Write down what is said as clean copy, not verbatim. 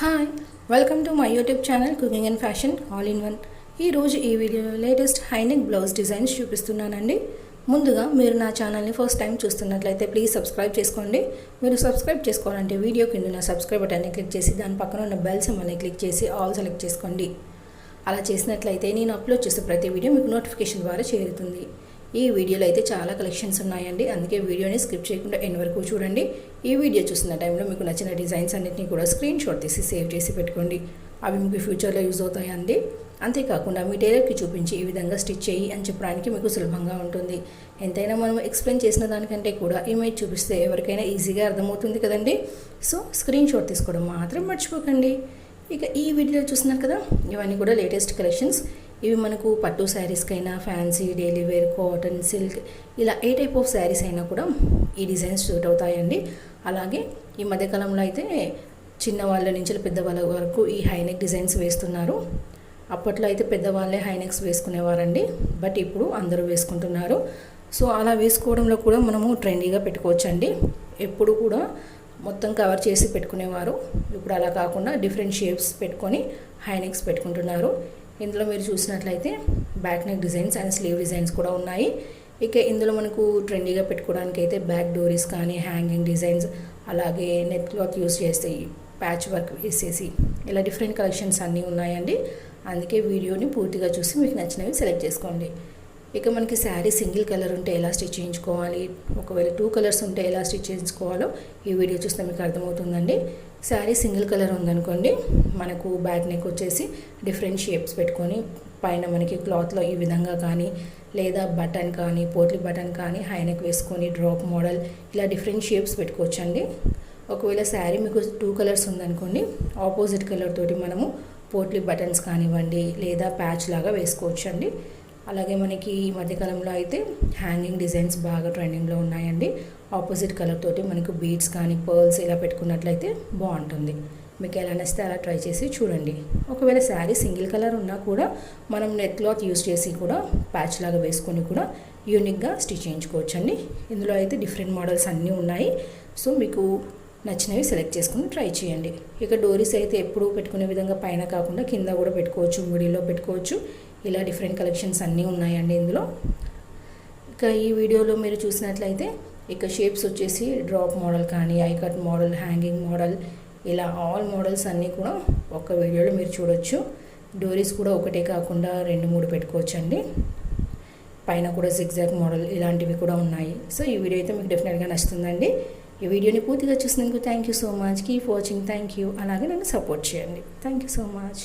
Hi welcome to my YouTube channel cooking and fashion all in one. ఈరోజు ఈ వీడియోలో latest high neck blouse designs చూపిస్తున్నానండి. ముందుగా మీరు నా ఛానల్ని ఫస్ట్ టైం చూస్తున్నట్లయితే ప్లీజ్ సబ్స్క్రైబ్ చేసుకోండి. మీరు సబ్స్క్రైబ్ చేసుకోవాలంటే వీడియో కింద ఉన్న సబ్స్క్రైబ్ బటన్ని క్లిక్ చేసి దాని పక్కన ఉన్న బెల్ సింబల్ని క్లిక్ చేసి ఆల్ సెలెక్ట్ చేసుకోండి. అలా చేసినట్లయితే నేను అప్లోడ్ చేసే ప్రతి వీడియో మీకు నోటిఫికేషన్ ద్వారా చేరుతుంది. ఈ వీడియోలో అయితే చాలా కలెక్షన్స్ ఉన్నాయండి, అందుకే వీడియోని స్కిప్ చేయకుండా ఎండ్ వరకు చూడండి. ఈ వీడియో చూస్తున్న టైంలో మీకు నచ్చిన డిజైన్స్ అన్నింటినీ కూడా స్క్రీన్ షాట్ తీసి సేవ్ చేసి పెట్టుకోండి. అవి మీకు ఫ్యూచర్లో యూజ్ అవుతాయండి. అంతేకాకుండా మీ టైలర్కి చూపించి ఈ విధంగా స్టిచ్ చేయి అని చెప్పడానికి మీకు సులభంగా ఉంటుంది. ఎంతైనా మనం ఎక్స్ప్లెయిన్ చేసిన దానికంటే కూడా ఇమేజ్ చూపిస్తే ఎవరికైనా ఈజీగా అర్థమవుతుంది కదండి. సో స్క్రీన్ షాట్ తీసుకోవడం మాత్రం మర్చిపోకండి. ఇక ఈ వీడియోలో చూస్తున్నారు కదా, ఇవన్నీ కూడా లేటెస్ట్ కలెక్షన్స్. ఇవి మనకు పట్టు శారీస్కైనా, fancy, daily wear, cotton, silk ఇలా ఏ టైప్ ఆఫ్ శారీస్ అయినా కూడా ఈ డిజైన్స్ సూట్ అవుతాయండి. అలాగే ఈ మధ్యకాలంలో అయితే చిన్నవాళ్ళ నుంచి పెద్దవాళ్ళ వరకు ఈ హైనెక్ డిజైన్స్ వేస్తున్నారు. అప్పట్లో అయితే పెద్దవాళ్ళే హైనెక్స్ వేసుకునేవారండి, బట్ ఇప్పుడు అందరూ వేసుకుంటున్నారు. సో అలా వేసుకోవడంలో కూడా మనము ట్రెండీగా పెట్టుకోవచ్చండి. ఎప్పుడు కూడా మొత్తం కవర్ చేసి పెట్టుకునేవారు, ఇప్పుడు అలా కాకుండా డిఫరెంట్ షేప్స్ పెట్టుకొని హైనెక్స్ పెట్టుకుంటున్నారు. ఇందులో మీరు చూసినట్లయితే back neck designs and slew designs కూడా ఉన్నాయి. ఇక ఇందులో మనకు ట్రెండీగా పెట్టుకోవడానికి అయితే బ్యాక్ డోరీస్ కానీ, హ్యాంగింగ్ డిజైన్స్, అలాగే నెట్ క్లాత్ యూస్ చేస్తే ప్యాచ్ వర్క్ వేసేసి ఇలా డిఫరెంట్ కలెక్షన్స్ అన్నీ ఉన్నాయండి. అందుకే వీడియోని పూర్తిగా చూసి మీకు నచ్చినవి సెలెక్ట్ చేసుకోండి. ఇక మనకి శారీ సింగిల్ కలర్ ఉంటే ఎలా స్టిచ్ చేయించుకోవాలి, ఒకవేళ 2 కలర్స్ ఉంటే ఎలా స్టిచ్ చేయించుకోవాలో ఈ వీడియో చూస్తే మీకు అర్థమవుతుందండి. శారీ సింగిల్ కలర్ ఉందనుకోండి, మనకు బ్యాక్ నెక్ వచ్చేసి డిఫరెంట్ షేప్స్ పెట్టుకొని పైన మనకి క్లాత్లో ఈ విధంగా కానీ, లేదా బటన్ కానీ, పోట్లీ బటన్ కానీ, హైనెక్ వేసుకొని డ్రాప్ మోడల్ ఇలా డిఫరెంట్ షేప్స్ పెట్టుకోవచ్చండి. ఒకవేళ శారీ మీకు 2 కలర్స్ ఉందనుకోండి, ఆపోజిట్ కలర్ తోటి మనము పోట్లీ బటన్స్ కానివ్వండి లేదా ప్యాచ్ లాగా వేసుకోవచ్చండి. అలాగే మనకి ఈ మధ్యకాలంలో అయితే హ్యాంగింగ్ డిజైన్స్ బాగా ట్రెండింగ్లో ఉన్నాయండి. ఆపోజిట్ కలర్ తోటి మనకు బీడ్స్ కానీ, పర్ల్స్ ఇలా పెట్టుకున్నట్లయితే బాగుంటుంది. మీకు ఎలా నచ్చితే అలా ట్రై చేసి చూడండి. ఒకవేళ శారీ సింగిల్ కలర్ ఉన్నా కూడా మనం నెట్ క్లాత్ యూస్ చేసి కూడా ప్యాచ్ లాగా వేసుకొని కూడా యూనిక్గా స్టిచ్ చేయించుకోవచ్చండి. ఇందులో అయితే డిఫరెంట్ మోడల్స్ అన్నీ ఉన్నాయి. సో మీకు నచ్చినవి సెలెక్ట్ చేసుకుని ట్రై చేయండి. ఇక డోరీస్ అయితే ఎప్పుడూ పెట్టుకునే విధంగా పైన కాకుండా కింద కూడా పెట్టుకోవచ్చు, మిడిల్లో పెట్టుకోవచ్చు. ఇలా డిఫరెంట్ కలెక్షన్స్ అన్నీ ఉన్నాయండి ఇందులో. ఇక ఈ వీడియోలో మీరు చూసినట్లయితే ఇక షేప్స్ వచ్చేసి డ్రాప్ మోడల్ కానీ, I cut model, hanging model ఇలా ఆల్ మోడల్స్ అన్నీ కూడా ఒక వీడియోలో మీరు చూడొచ్చు. డోరీస్ కూడా ఒకటే కాకుండా 2-3 పెట్టుకోవచ్చండి. పైన కూడా జిగ్జాగ్ మోడల్ ఇలాంటివి కూడా ఉన్నాయి. సో ఈ వీడియో అయితే మీకు డెఫినెట్గా నచ్చుతుందండి. ఈ వీడియోని పూర్తిగా చూసినందుకు thank you so much. Keep watching. Thank you. అలాగే నన్ను సపోర్ట్ చేయండి. Thank you so much.